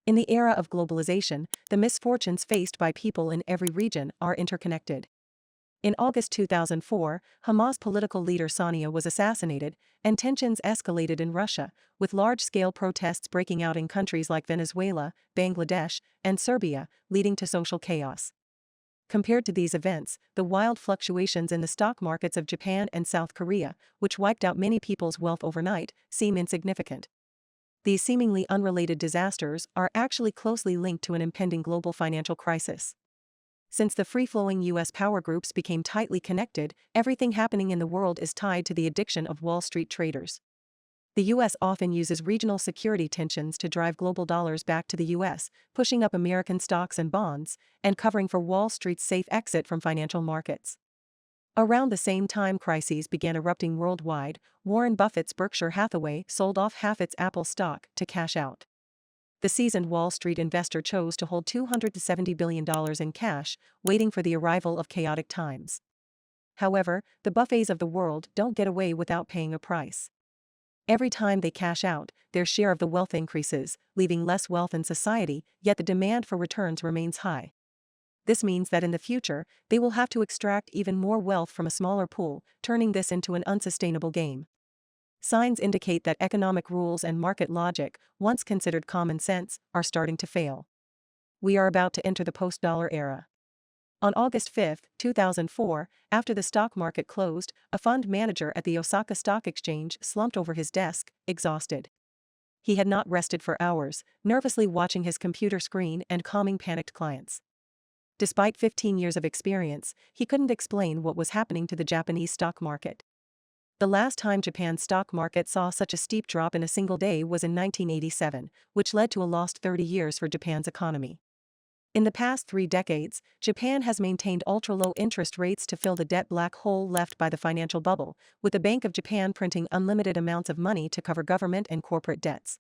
In the era of globalization, the misfortunes faced by people in every region are interconnected. In August 2004, Hamas political leader Sania was assassinated, and tensions escalated in Russia, with large-scale protests breaking out in countries like Venezuela, Bangladesh, and Serbia, leading to social chaos. Compared to these events, the wild fluctuations in the stock markets of Japan and South Korea, which wiped out many people's wealth overnight, seem insignificant. These seemingly unrelated disasters are actually closely linked to an impending global financial crisis. Since the free-flowing U.S. power groups became tightly connected, everything happening in the world is tied to the addiction of Wall Street traders. The U.S. often uses regional security tensions to drive global dollars back to the U.S., pushing up American stocks and bonds, and covering for Wall Street's safe exit from financial markets. Around the same time crises began erupting worldwide, Warren Buffett's Berkshire Hathaway sold off half its Apple stock to cash out. The seasoned Wall Street investor chose to hold $270 billion in cash, waiting for the arrival of chaotic times. However, the Buffets of the world don't get away without paying a price. Every time they cash out, their share of the wealth increases, leaving less wealth in society, yet the demand for returns remains high. This means that in the future, they will have to extract even more wealth from a smaller pool, turning this into an unsustainable game. Signs indicate that economic rules and market logic, once considered common sense, are starting to fail. We are about to enter the post-dollar era. On August 5, 2004, after the stock market closed, a fund manager at the Osaka Stock Exchange slumped over his desk, exhausted. He had not rested for hours, nervously watching his computer screen and calming panicked clients. Despite 15 years of experience, he couldn't explain what was happening to the Japanese stock market. The last time Japan's stock market saw such a steep drop in a single day was in 1987, which led to a lost 30 years for Japan's economy. In the past 3 decades, Japan has maintained ultra-low interest rates to fill the debt black hole left by the financial bubble, with the Bank of Japan printing unlimited amounts of money to cover government and corporate debts.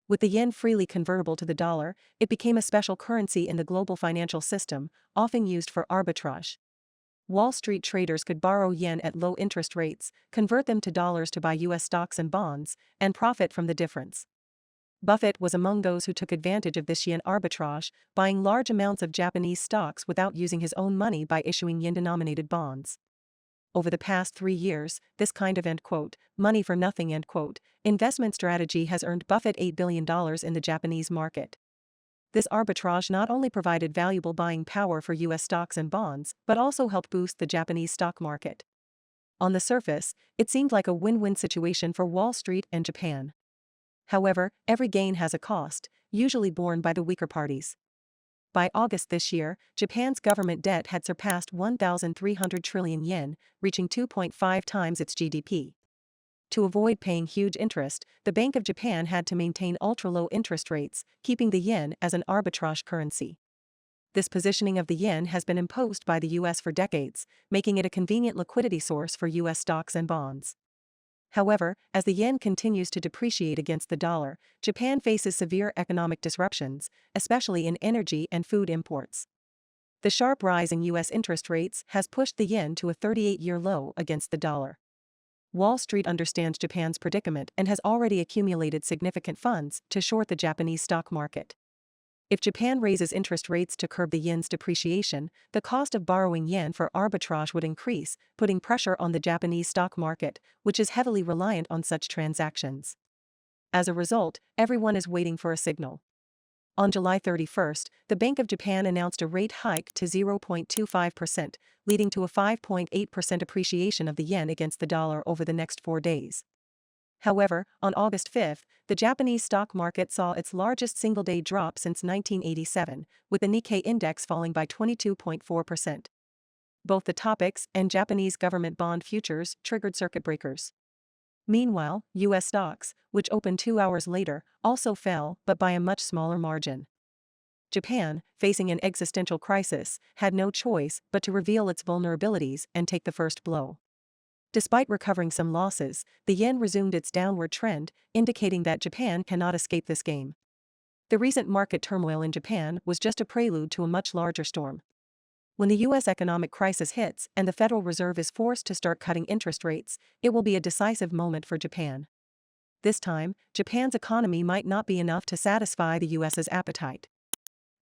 With the yen freely convertible to the dollar, it became a special currency in the global financial system, often used for arbitrage. Wall Street traders could borrow yen at low interest rates, convert them to dollars to buy U.S. stocks and bonds, and profit from the difference. Buffett was among those who took advantage of this yen arbitrage, buying large amounts of Japanese stocks without using his own money by issuing yen-denominated bonds. Over the past 3 years, this kind of money for nothing investment strategy has earned Buffett $8 billion in the Japanese market. This arbitrage not only provided valuable buying power for U.S. stocks and bonds, but also helped boost the Japanese stock market. On the surface, it seemed like a win-win situation for Wall Street and Japan. However, every gain has a cost, usually borne by the weaker parties. By August this year, Japan's government debt had surpassed 1,300 trillion yen, reaching 2.5 times its GDP. To avoid paying huge interest, the Bank of Japan had to maintain ultra-low interest rates, keeping the yen as an arbitrage currency. This positioning of the yen has been imposed by the U.S. for decades, making it a convenient liquidity source for U.S. stocks and bonds. However, as the yen continues to depreciate against the dollar, Japan faces severe economic disruptions, especially in energy and food imports. The sharp rise in U.S. interest rates has pushed the yen to a 38-year low against the dollar. Wall Street understands Japan's predicament and has already accumulated significant funds to short the Japanese stock market. If Japan raises interest rates to curb the yen's depreciation, the cost of borrowing yen for arbitrage would increase, putting pressure on the Japanese stock market, which is heavily reliant on such transactions. As a result, everyone is waiting for a signal. On July 31st, the Bank of Japan announced a rate hike to 0.25%, leading to a 5.8% appreciation of the yen against the dollar over the next 4 days. However, on August 5, the Japanese stock market saw its largest single-day drop since 1987, with the Nikkei index falling by 22.4%. Both the TOPIX and Japanese government bond futures triggered circuit breakers. Meanwhile, U.S. stocks, which opened 2 hours later, also fell, but by a much smaller margin. Japan, facing an existential crisis, had no choice but to reveal its vulnerabilities and take the first blow. Despite recovering some losses, the yen resumed its downward trend, indicating that Japan cannot escape this game. The recent market turmoil in Japan was just a prelude to a much larger storm. When the U.S. economic crisis hits and the Federal Reserve is forced to start cutting interest rates, it will be a decisive moment for Japan. This time, Japan's economy might not be enough to satisfy the US's appetite.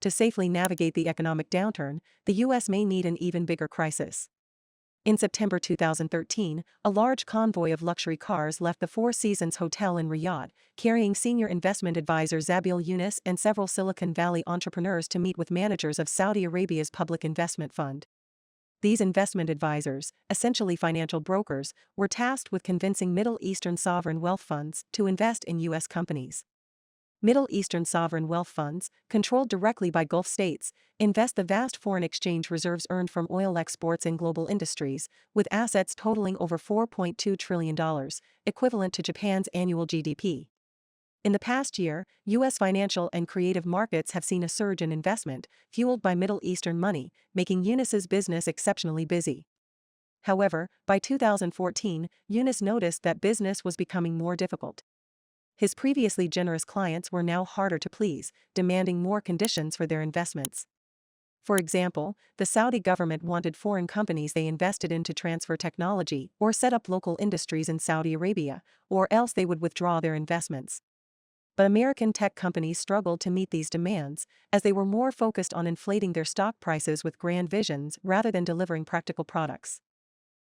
To safely navigate the economic downturn, the US may need an even bigger crisis. In September 2013, a large convoy of luxury cars left the Four Seasons Hotel in Riyadh, carrying senior investment advisor Zabil Yunus and several Silicon Valley entrepreneurs to meet with managers of Saudi Arabia's public investment fund. These investment advisors, essentially financial brokers, were tasked with convincing Middle Eastern sovereign wealth funds to invest in U.S. companies. Middle Eastern sovereign wealth funds, controlled directly by Gulf states, invest the vast foreign exchange reserves earned from oil exports in global industries, with assets totaling over $4.2 trillion, equivalent to Japan's annual GDP. In the past year, U.S. financial and creative markets have seen a surge in investment, fueled by Middle Eastern money, making Yunus's business exceptionally busy. However, by 2014, Yunus noticed that business was becoming more difficult. His previously generous clients were now harder to please, demanding more conditions for their investments. For example, the Saudi government wanted foreign companies they invested in to transfer technology or set up local industries in Saudi Arabia, or else they would withdraw their investments. But American tech companies struggled to meet these demands, as they were more focused on inflating their stock prices with grand visions rather than delivering practical products.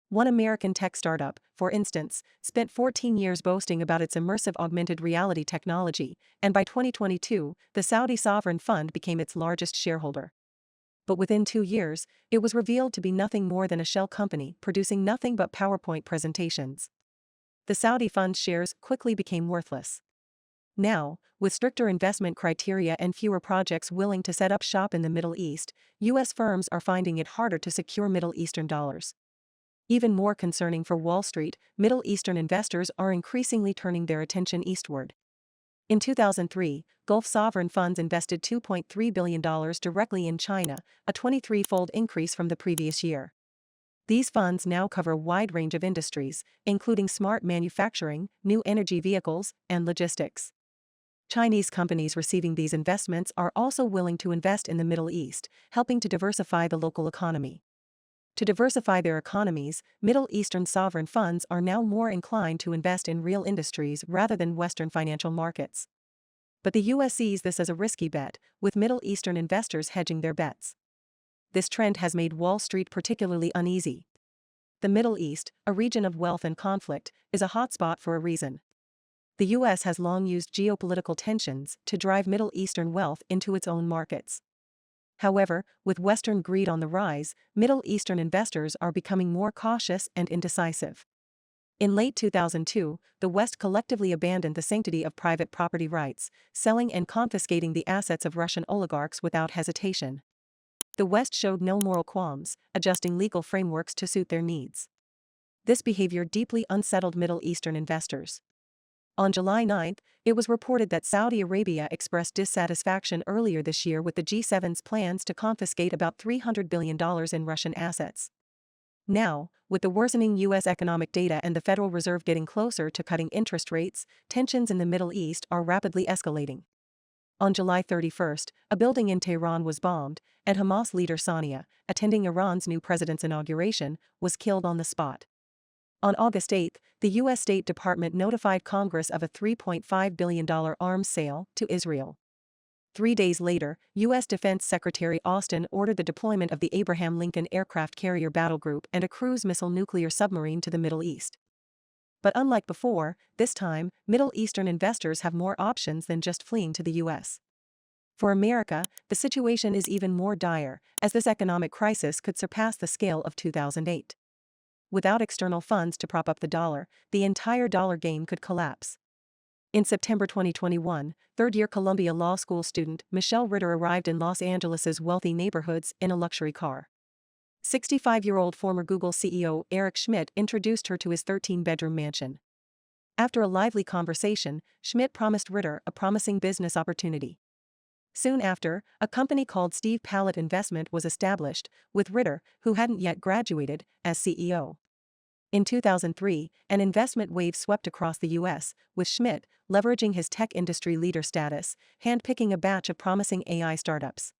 One American tech startup, for instance, spent 14 years boasting about its immersive augmented reality technology, and by 2022, the Saudi sovereign fund became its largest shareholder. But within 2 years, it was revealed to be nothing more than a shell company producing nothing but PowerPoint presentations. The Saudi fund's shares quickly became worthless. Now, with stricter investment criteria and fewer projects willing to set up shop in the Middle East, U.S. firms are finding it harder to secure Middle Eastern dollars. Even more concerning for Wall Street, Middle Eastern investors are increasingly turning their attention eastward. In 2003, Gulf sovereign funds invested $2.3 billion directly in China, a 23-fold increase from the previous year. These funds now cover a wide range of industries, including smart manufacturing, new energy vehicles, and logistics. Chinese companies receiving these investments are also willing to invest in the Middle East, helping to diversify the local economy. To diversify their economies, Middle Eastern sovereign funds are now more inclined to invest in real industries rather than Western financial markets. But the U.S. sees this as a risky bet, with Middle Eastern investors hedging their bets. This trend has made Wall Street particularly uneasy. The Middle East, a region of wealth and conflict, is a hotspot for a reason. The U.S. has long used geopolitical tensions to drive Middle Eastern wealth into its own markets. However, with Western greed on the rise, Middle Eastern investors are becoming more cautious and indecisive. In late 2002, the West collectively abandoned the sanctity of private property rights, selling and confiscating the assets of Russian oligarchs without hesitation. The West showed no moral qualms, adjusting legal frameworks to suit their needs. This behavior deeply unsettled Middle Eastern investors. On July 9, it was reported that Saudi Arabia expressed dissatisfaction earlier this year with the G7's plans to confiscate about $300 billion in Russian assets. Now, with the worsening U.S. economic data and the Federal Reserve getting closer to cutting interest rates, tensions in the Middle East are rapidly escalating. On July 31, a building in Tehran was bombed, and Hamas leader Sania, attending Iran's new president's inauguration, was killed on the spot. On August 8, the U.S. State Department notified Congress of a $3.5 billion arms sale to Israel. 3 days later, U.S. Defense Secretary Austin ordered the deployment of the Abraham Lincoln Aircraft Carrier Battle Group and a cruise missile nuclear submarine to the Middle East. But unlike before, this time, Middle Eastern investors have more options than just fleeing to the U.S. For America, the situation is even more dire, as this economic crisis could surpass the scale of 2008. Without external funds to prop up the dollar, the entire dollar game could collapse. In September 2021, third-year Columbia Law School student Michelle Ritter arrived in Los Angeles' wealthy neighborhoods in a luxury car. 65-year-old former Google CEO Eric Schmidt introduced her to his 13-bedroom mansion. After a lively conversation, Schmidt promised Ritter a promising business opportunity. Soon after, a company called Steve Pallet Investment was established, with Ritter, who hadn't yet graduated, as CEO. In 2003, an investment wave swept across the U.S., with Schmidt, leveraging his tech industry leader status, handpicking a batch of promising AI startups.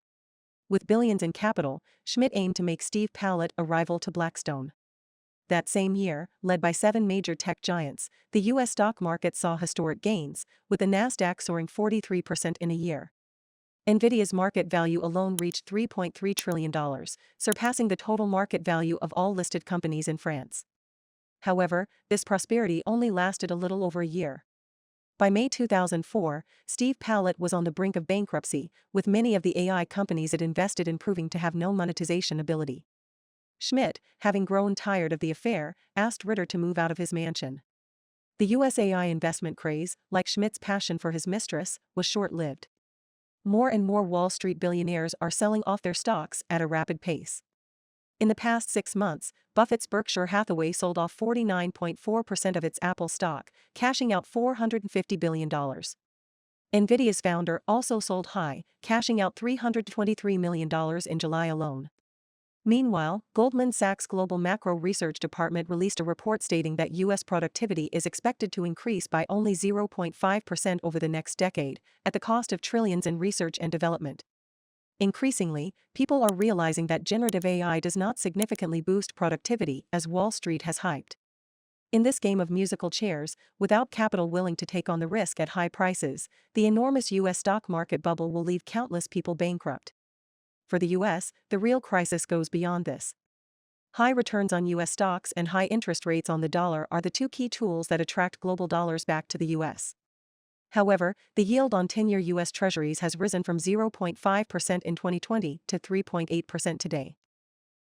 With billions in capital, Schmidt aimed to make Steve Pallet a rival to Blackstone. That same year, led by 7 major tech giants, the U.S. stock market saw historic gains, with the Nasdaq soaring 43% in a year. Nvidia's market value alone reached $3.3 trillion, surpassing the total market value of all listed companies in France. However, this prosperity only lasted a little over a year. By May 2004, Steve Pallett was on the brink of bankruptcy, with many of the AI companies it invested in proving to have no monetization ability. Schmidt, having grown tired of the affair, asked Ritter to move out of his mansion. The US AI investment craze, like Schmidt's passion for his mistress, was short-lived. More and more Wall Street billionaires are selling off their stocks at a rapid pace. In the past 6 months, Buffett's Berkshire Hathaway sold off 49.4% of its Apple stock, cashing out $450 billion. Nvidia's founder also sold high, cashing out $323 million in July alone. Meanwhile, Goldman Sachs' Global Macro Research Department released a report stating that U.S. productivity is expected to increase by only 0.5% over the next decade, at the cost of trillions in research and development. Increasingly, people are realizing that generative AI does not significantly boost productivity as Wall Street has hyped. In this game of musical chairs, without capital willing to take on the risk at high prices, the enormous U.S. stock market bubble will leave countless people bankrupt. For the U.S., the real crisis goes beyond this. High returns on U.S. stocks and high interest rates on the dollar are the two key tools that attract global dollars back to the U.S. However, the yield on 10-year U.S. Treasuries has risen from 0.5% in 2020 to 3.8% today.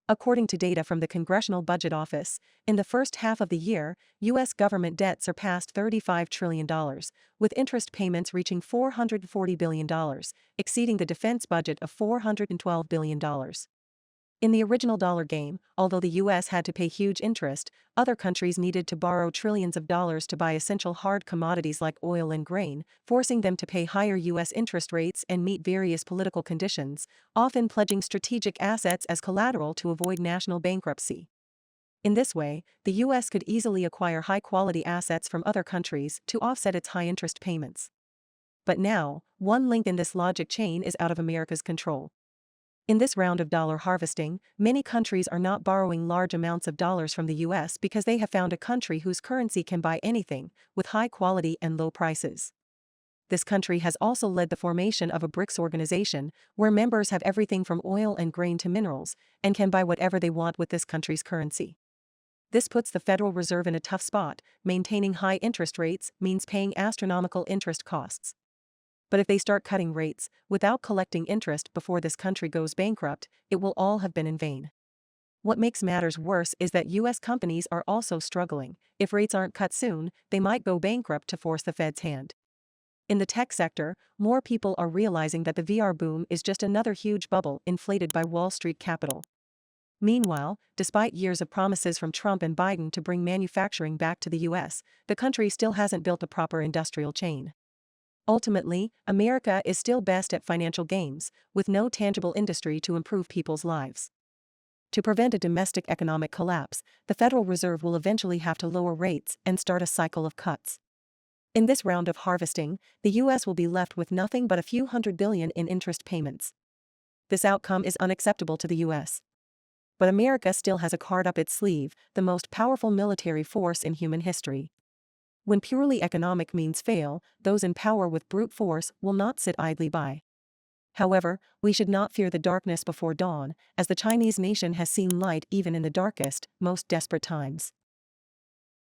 According to data from the Congressional Budget Office, in the first half of the year, U.S. government debt surpassed $35 trillion, with interest payments reaching $440 billion, exceeding the defense budget of $412 billion. In the original dollar game, although the U.S. had to pay huge interest, other countries needed to borrow trillions of dollars to buy essential hard commodities like oil and grain, forcing them to pay higher U.S. interest rates and meet various political conditions, often pledging strategic assets as collateral to avoid national bankruptcy. In this way, the U.S. could easily acquire high-quality assets from other countries to offset its high interest payments. But now, one link in this logic chain is out of America's control. In this round of dollar harvesting, many countries are not borrowing large amounts of dollars from the U.S. because they have found a country whose currency can buy anything, with high quality and low prices. This country has also led the formation of a BRICS organization, where members have everything from oil and grain to minerals, and can buy whatever they want with this country's currency. This puts the Federal Reserve in a tough spot. Maintaining high interest rates means paying astronomical interest costs. But if they start cutting rates, without collecting interest before this country goes bankrupt, it will all have been in vain. What makes matters worse is that U.S. companies are also struggling. If rates aren't cut soon, they might go bankrupt to force the Fed's hand. In the tech sector, more people are realizing that the VR boom is just another huge bubble inflated by Wall Street capital. Meanwhile, despite years of promises from Trump and Biden to bring manufacturing back to the U.S., the country still hasn't built a proper industrial chain. Ultimately, America is still best at financial games, with no tangible industry to improve people's lives. To prevent a domestic economic collapse, the Federal Reserve will eventually have to lower rates and start a cycle of cuts. In this round of harvesting, the U.S. will be left with nothing but a few $100 billion in interest payments. This outcome is unacceptable to the U.S. But America still has a card up its sleeve, the most powerful military force in human history. When purely economic means fail, those in power with brute force will not sit idly by. However, we should not fear the darkness before dawn, as the Chinese nation has seen light even in the darkest, most desperate times.